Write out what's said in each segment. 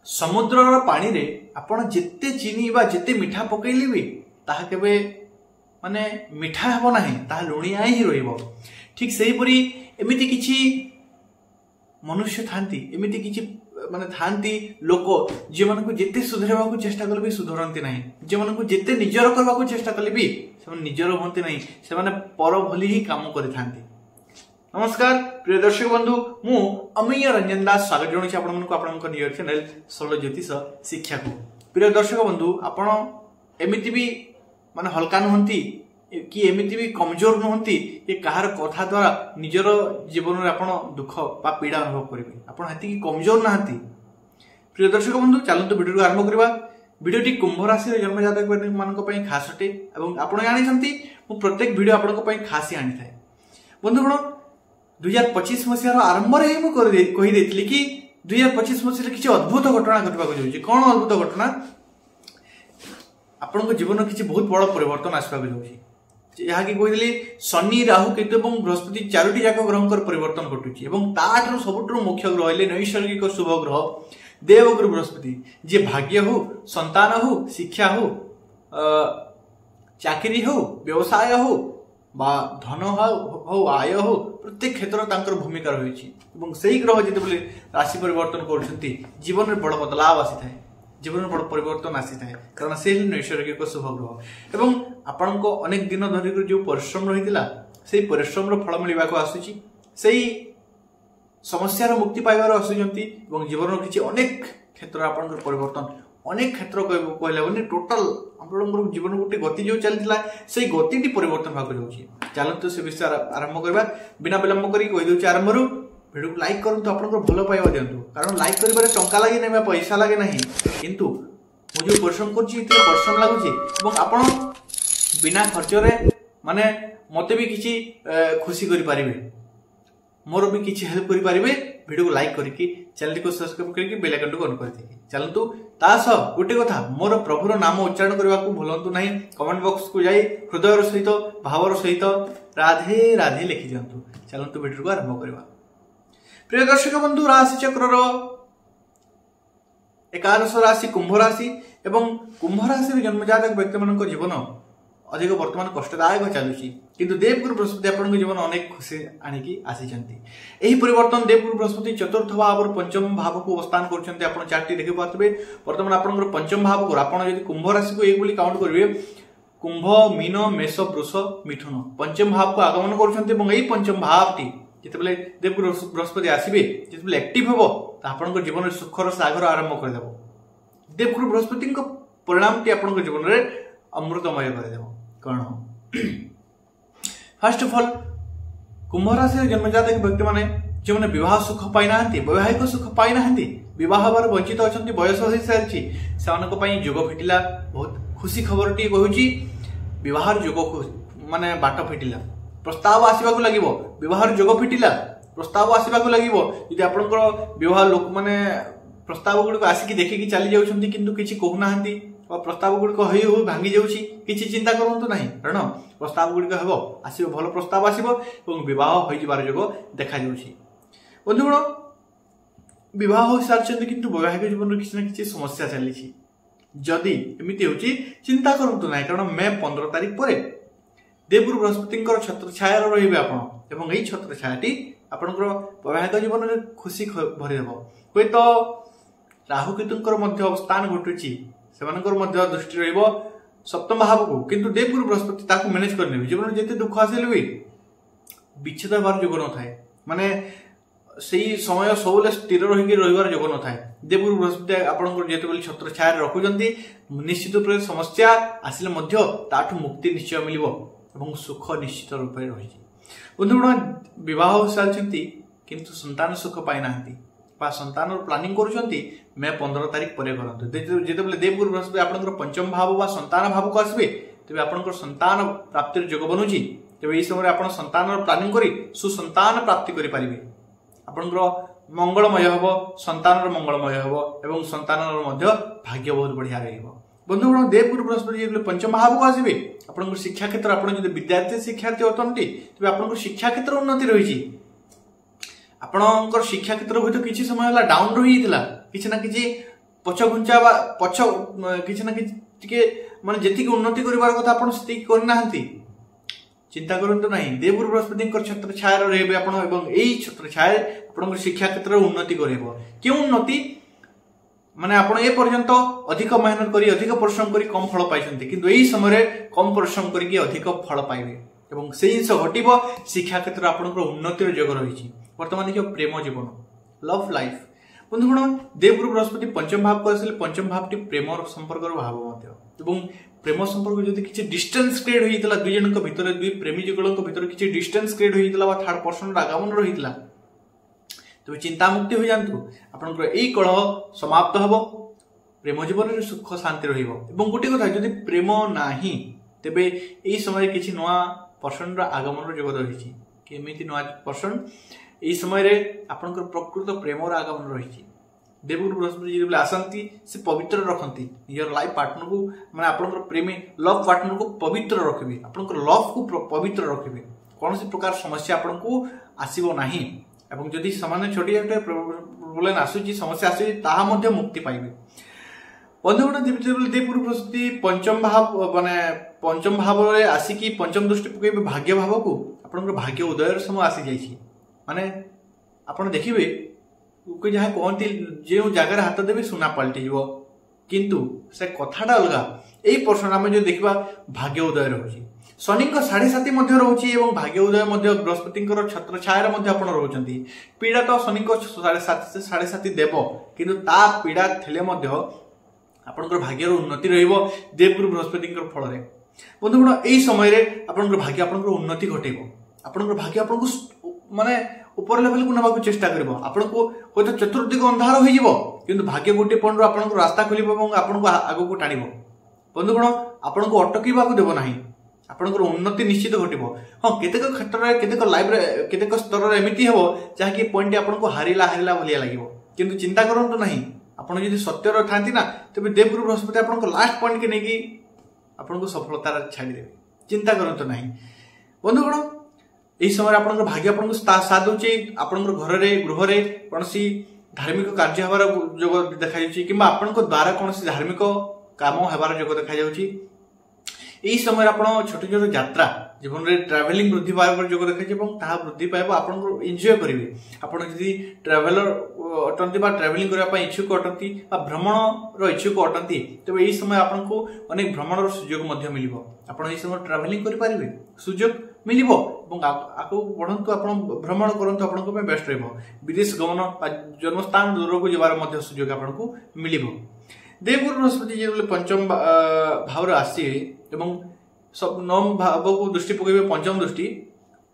समुद्र पानी रे आपण जिते चीनी बा जिते मिठा पकईले भी ताहा केबे माने मिठा हेबो नाही, ताहा लुणिया ही रहिबो। ठीक सेहीपरि एमिति किछि मनुष्य थांती, एमिति किछि माने थांती लोक जे मानको जेते सुधरेबाकू चेष्टा कले भी सुधरंती नाही, जे मानको जेते निजर करबाकू चेष्टा कले भी से निजर होंती नाही, से माने पर भली ही काम करि थांती। नमस्कार प्रिय दर्शक बंधु, मु अमीय रंजन दास स्वागत जणाउछि आपनको आपनको नियर चैनल सरल ज्योतिष शिक्षा को। प्रिय दर्शक बंधु, आपण एमिति भी माने हल्का नहंती कि एमिति भी कमजोर नहंती ये कहार कथा द्वारा निजर जीवन में आपण दुख बा पीड़ा अनुभव करेंगे, आपण हेति की कमजोर नहंती। प्रिय दर्शक बंधु, चलंतु वीडियो आरंभ करबा। वीडियोटी कुंभ राशि रे जन्म जातक मानक पई खास अटे एवं आपण जानिसंती मु प्रत्येक वीडियो आपनको पई खास ही आनी थाए। बंधुगण 2025 मसीहार आरंभ रे ही मु कहि देथिली कि 2025 मसीह किछि अद्भुत घटना घटबाक जाउछि। कोन अद्भुत घटना? आपनको जीवन किछि बहुत बड़ परिवर्तन आसबाक जाउछि। यहाँ कि कही शनि राहु केतु और बृहस्पति चारोटी जाक ग्रहंकर परिवर्तन घटुची एवं ताठू सबुठू मुख्य ग्रह है नैसर्गिक शुभ ग्रह देवगुरु बृहस्पति, जे भाग्य हो, संतान हो, शिक्षा हो, चाकरी हो, व्यवसाय हो बा धन हो, आय हो, प्रत्येक क्षेत्र तांकर भूमिका रही से ग्रह जिते राशि परिवर्तन कर जीवन में बड़ बदलाव आसी थाए, जीवन में बड़ परिवर्तन आसी थाए, कारण से नैसर्गिक शुभ ग्रह एवं आपण को अनेक दिन धरिक जो परिश्रम रही से परिश्रम फल मिलवा आसूची, से समस्यार मुक्ति पाइबार आसुचंती एवं जीवन किसी अनेक क्षेत्र आपण परिवर्तन अनेक क्षेत्र कहले टोटाल आपन जीवन गोटे गति जो चलता से गति परिवर्तन होगा जाऊँगी। चलते से विषय आरंभ करवा। बिना विलंब करी कही दूसरी आरंभ वीडियो को लाइक करूँ, आपको भल पाइबा दिंतु, कारण लाइक करिबारे टंका लगे ना पैसा लगे ना, किंतु मु जो परिश्रम करुँची परिश्रम लगुच आपण बिना खर्च माने मते भी किसी खुशी करि पारिबे, मोर भी किसी हेल्प करि पारिबे। वीडियो को लाइक करके चैनल को सब्सक्राइब करके बेल आइकन को ऑन कर दे। चलंतु तास गोटे कथा, मोर प्रभुर नाम उच्चारण करने को भूलंतु नहीं। कमेंट बॉक्स को जाई हृदय सहित भावर सहित राधे राधे लिखि दियंतु। चलंतु वीडियो को आरंभ करबा। प्रिय दर्शक बंधु, राशि चक्र एकादश राशि कुंभ राशि एवं कुंभ राशि जन्म जातक व्यक्ति मान जीवन अधिक वर्तमान कष्टदायक चलुची, किंतु देवगुरु बृहस्पति आपन जीवन अनेक खुशी आनिकी आसीचंती। एही परिवर्तन देवगुरु बृहस्पति चतुर्थ भाव और पंचम भाव को अवस्थान करछंती। आपन चार्टटी देखि पातबे वर्तमान आपन पंचम भाव को आपण यदि कुंभ राशि को एक बोली काउंट करिवे, कुंभ, मीन, मेष, वृष, मिथुन पंचम भाव को आगमन करछंती एवं एही पंचम भावटी जेतेबेले देवगुरु बृहस्पति आसीबे, जेतेबेले एक्टिव हेबो त आपन जीवन सुखर सागर आरंभ कर देबो। देवगुरु बृहस्पति को परिणामटी आपन जीवन रे अमृतमय कर देबो। कौन फर्स्ट ऑफ ऑल कुंभ राशि जन्म जातक व्यक्ति माने जो माने विवाह सुख पाई नाहंती, वैवाहिक सुख पाई नाहंती, विवाह बार वंचित अछंती, बयस हो सारछि, सेमानक पई जोग फिटिला। बहुत खुशी खबरटी कहूची, विवाह जोग माने बाट फिटिला, प्रस्ताव आसीबाकू लागिवो, विवाह जोग फिटिला, प्रस्ताव आसीबाकू लागिवो। यदि आपनकर विवाह लोक माने प्रस्ताव गुड को आसिकी देखिकी चली जाउछंती किंतु किछि कहू नाहंती, प्रस्ताव गुड़िक हो भांगी जाऊँगी, किसी चिंता करूँ ना, कारण प्रस्ताव गुड़िक हम आसो, भल प्रस्ताव आसो और बहुत हो जोग देखा जाऊँगी। बंधुगण बहुत हो सारी किंतु वैवाहिक जीवन किसी ना कि समस्या चली, जदि एमती हो चिंता करूँ ना, कारण मे 15 तारिख पर देवगुरु बृहस्पति छत्र छाया रे आपड़ यही छत्र छायाटी आपंकर वैवाहिक जीवन में खुशी भरीदेव। हे तो राहु केतुंकर अवस्थान घटुची, से दृष्टि रहिबो सप्तम भाव को, किंतु देवगुरु बृहस्पति ताको मैनेज करने जीवन जिते दुख आसिले भी विच्छेद होवार जोग न थाए, माने सही समय सबले स्थिर रही रहिबार जोग न थाए। देवगुरु बृहस्पति आपनकर जेतेबेले छत्र छाया रखुचंती, निश्चित रूप से समस्या आसिले मध्य ताठु मुक्ति निश्चय मिलिबो एवं सुख निश्चित रूप से रही। बंधुगण विवाह हो सारी किंतु संतान सुख पाई नाहंती बा संतान प्लानिंग करुचंती, मे 15 तारिख पर करंतु। जेतेबेले देवगुरु बृहस्पति आपनकर पंचम भाव बा संतान भाव को आसबे, तेबे आपनकर संतान प्राप्तिर जोग बनुची, तेबे एई समय आपण संतान प्लानिंग करी सुसंतान प्राप्ति करि परिबे। आपनकर मंगलमय हबो, संतान मंगलमय हबो एवं संतान मध्य भाग्य बहुत बढ़िया रहिबो। बंधुगण देवगुरु बृहस्पति जेतेबेले पंचम भाव को आसबे, आपनकर शिक्षा क्षेत्र आपण जदि विद्यार्थी शिक्षार्थी अटंती, तेबे आपनकर शिक्षा क्षेत्र उन्नति रहिची। आपणकर शिक्षा क्षेत्र हूँ तो किसी समय डाउन रही किसी ना कि पछ घुंचा पछ किसी ना कि माने जेतिक उन्नति करिवार कथा आपण सेतिक करना हंती चिंता करंतु नहीं देवगुरु बृहस्पति छत्र छाया रहिबे आपण एवं एई छत्र छाया आपण शिक्षा क्षेत्र उन्नति करिवो कि उन्नति माने आपण ए पर्यंत अधिक मेहनत करी अधिक परिश्रम करी कम फल पाइछन्ती किंतु एई समय कम परिश्रम करी कि अधिक फल पाइबे एवं से जिनस घटिबो शिक्षा क्षेत्र आपण उन्नतिर योग रही वर्तमान देखियो प्रेम जीवन लव लाइफ बंधुगण देवगुरु बृहस्पति पंचम भाव को आसिले पंचम भावटी प्रेम संपर्क भाव एवं प्रेम संपर्क जदि किछि डिस्टेंस क्रिएट होइतला दुई जनक भितर दुई प्रेमी जुगलक भितर किछि डिस्टेंस क्रिएट होइतला बा थर्ड पर्सन आगमन रहितला तबे चिंता मुक्ति हो जांतु आपनकर एई कलह समाप्त हबो प्रेम जीवन रे सुख शांति रहिबो एवं गोटे कथा जदि प्रेम नाही तबे एई समय किछि नवा पर्सन रा आगमन रो जगत रहिछि केमिति नवा पर्सन एई समय रे आपनकर प्रकृत प्रेम रा आगमन रहिछि देवगुरु बृहस्पति जी आसंती से पवित्र रखती निजर लाइफ पार्टनर को माने आपनकर प्रेमी लव पार्टनर को पवित्र रखिबे आपनकर लव को पवित्र रखिबे कौन सी प्रकार समस्या आपन को आसीबो नाही एवं जदि सामान्य छोटी प्रॉब्लम आसुची समस्या आसुची ताहा मध्ये मुक्ति पाइबे बंधुगण देवगुरु बृहस्पति पंचम भाव माने पंचम भाव रे आसी पंचम दृष्टि पकैबे भाग्य भाव को आपनकर भाग्य उदयर समय आसी जाइछि माने आपण देखिबे कोई जहाँ कहती जो जगार हाथ देवे सुना पलटि जीव किंतु से कथाटा अलगा यही पर्सन आम जो देखा भाग्य उदय रोचे शनि साढ़े साथी रोचे और भाग्य उदय बृहस्पति छत्र छाया रोच पीड़ा तो शनि साढ़े साथी देव किंतु ता पीड़ा थे आपंकर भाग्यर उन्नति देवगुरु बृहस्पति फल बंधुगण यही समय आपंकर भाग्य आपंकर उन्नति घटेब आपंकर भाग्य आपको माने ऊपर लेवल को नबाक चेष्टा करिवो आपनको होय चतुर्दिग अंधार होई जीवो किंतु भाग्य गोटे पॉइंट आपनको रास्ता खोलिबो एवं आपनको आगो को टाणिबो बंधुगण आपनको अटकीबा को देबो नाही आपनको उन्नति निश्चित घटिबो हां केतेक क्षेत्र रे केतेक लाइफ रे केतेक स्तर रे एमिति हेबो जहा कि पॉइंट आपनको हारिला भलिया लागिवो किंतु चिंता करंतु नाही आपण यदि सत्य रो थांती ना तबे देवगुरु बृहस्पति आपनको लास्ट पॉइंट के नेकी आपनको सफलता छाडी देबे चिंता करंतु नाही बंधुगण यही समय आपन भाग्य आपन साथ दौचे आपण घर गृह कौन धार्मिक कार्य हबार जोग देखा कि आपण द्वारा कौन धार्मिक काम हबार जोग देखा यही समय आप छोट छोट यात्रा जीवन में ट्रावेलिंग वृद्धि पाइबार जोग देखा वृद्धि पाइब आप एंजॉय करेंगे आपड़ जदि ट्रावेलर अटंती ट्रावेलिंग करने इच्छुक अटंती भ्रमण इच्छुक अटंती तेज यही समय आपको अनेक भ्रमण सुजोग मिल आप समय ट्रावेलिंग करेंगे सुजोग मिल आगे बढ़ंतु आप भ्रमण करूँ आपको बेस्ट विदेश गमन जन्मस्थान दूर को जबार सुजोग आपको मिल देवगुरु बृहस्पति जो पंचम भाव आसी सब नवम भाव को दृष्टि पकड़े पंचम दृष्टि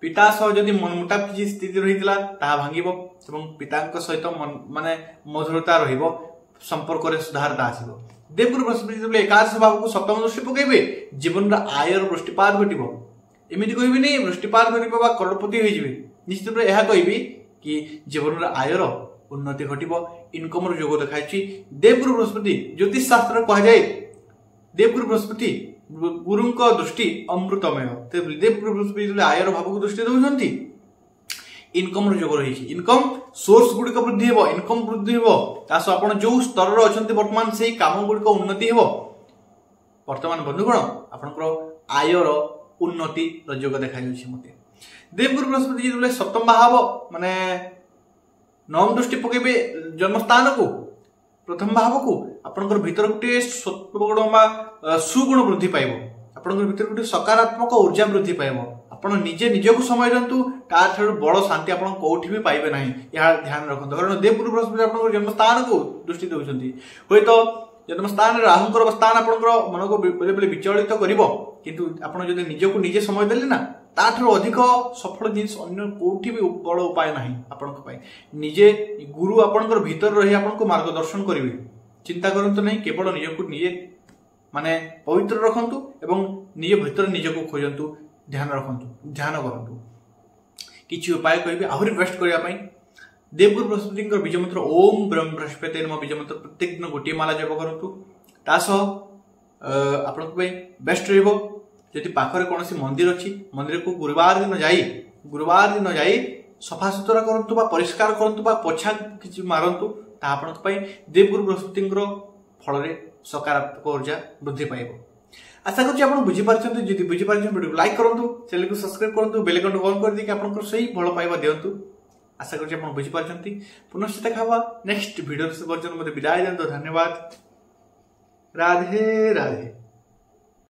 पिता सह जदि मनमुटाव किसी स्थिति रही भांग पिता सहित माने मधुरता संपर्क में सुधारता आसो देवगुरु बृहस्पति जो एकादश भाव को सप्तम दृष्टि पकड़े जीवन आयर वृष्टिपात घटो एमती कहबी वृष्टिपात घट करोड़पति हो निश्चित रूप यह कहबी कि जीवन आयर उन्नति घटो इनकम जोग देखा देवगुरु बृहस्पति ज्योतिष शास्त्र कहुए देवगुरु बृहस्पति गुरु दृष्टि अमृतमय देवगुरु बृहस्पति आयर भाव को दृष्टि दौरान इनकम जोग रही इनकम सोर्स गुड़िक वृद्धि हो इनकम वृद्धि हो आप जो स्तर अच्छा बर्तमान से काम गुड़िक उन्नति हो बर्तमान बंधुगण आपंकर आयर उन्नति जोग देखा मत देवगुरु बृहस्पति जो सप्तम भाव माने नवम दृष्टि पकड़े जन्मस्थान को प्रथम भाव को आपंकर भीतर गोटे सत्वगुण सुगुण वृद्धि पाइब आपंकर भीतर गोटे सकारात्मक ऊर्जा वृद्धि पाइब आपण निजे निजक समय दिंतु ताठू बड़ शांति आप कौटी भी पाइबे ना यह ध्यान रखते कारण देवगुरु बृहस्पति आप जन्मस्थान को दृष्टि दौरान हे तो जन्मस्थान राहुंकर स्थान आपंकर मन को बेले बेले विचलित किंतु आपण जब निजक निजे समय देले ना ताठू अधिक सफल जिन अन्य कौटी भी बड़ उपाय ना आपण निजे गुरु आपंकर भीतर रही आपको मार्गदर्शन करेंगे चिंता करंतु नहीं केवल निजक निजे माने पवित्र रखंतु एवं निज भीतर निजक खोजंतु ध्यान रखंतु ध्यान करंतु किछि उपाय कहबे आहुरी बेस्ट करिया पई देवगुरु बृहस्पति बीज मंत्र ओम ब्रह्म बृहस्पति बीज मंत्र प्रत्येक दिन गोटे माला जप करंतु तासह आपनको बेस्ट रहिबो जदि पाखरे कौन मंदिर अच्छी मंदिर को गुरुवार दिन जाई सफा सुतरा करंतु बा परिष्कार करंतु बा पोछा किछि मारंतु ता आपनको देवगुरु बृहस्पति फल सकारात्मक ऊर्जा वृद्धि पाइब। आशा करुँच आप बुझीपार्टी जब बुझीपार वीडियो लाइक करूँ, चैनल को सब्सक्राइब करूँ, बेल आइकन ऑन कर देके आपन सही भल पाइबा दिंतु। आशा करुँच आप बुझीपार्टी। पुनश्च देखा नेक्स्ट वीडियो से पर्यटन मत विदाय दिंतु। धन्यवाद। राधे राधे।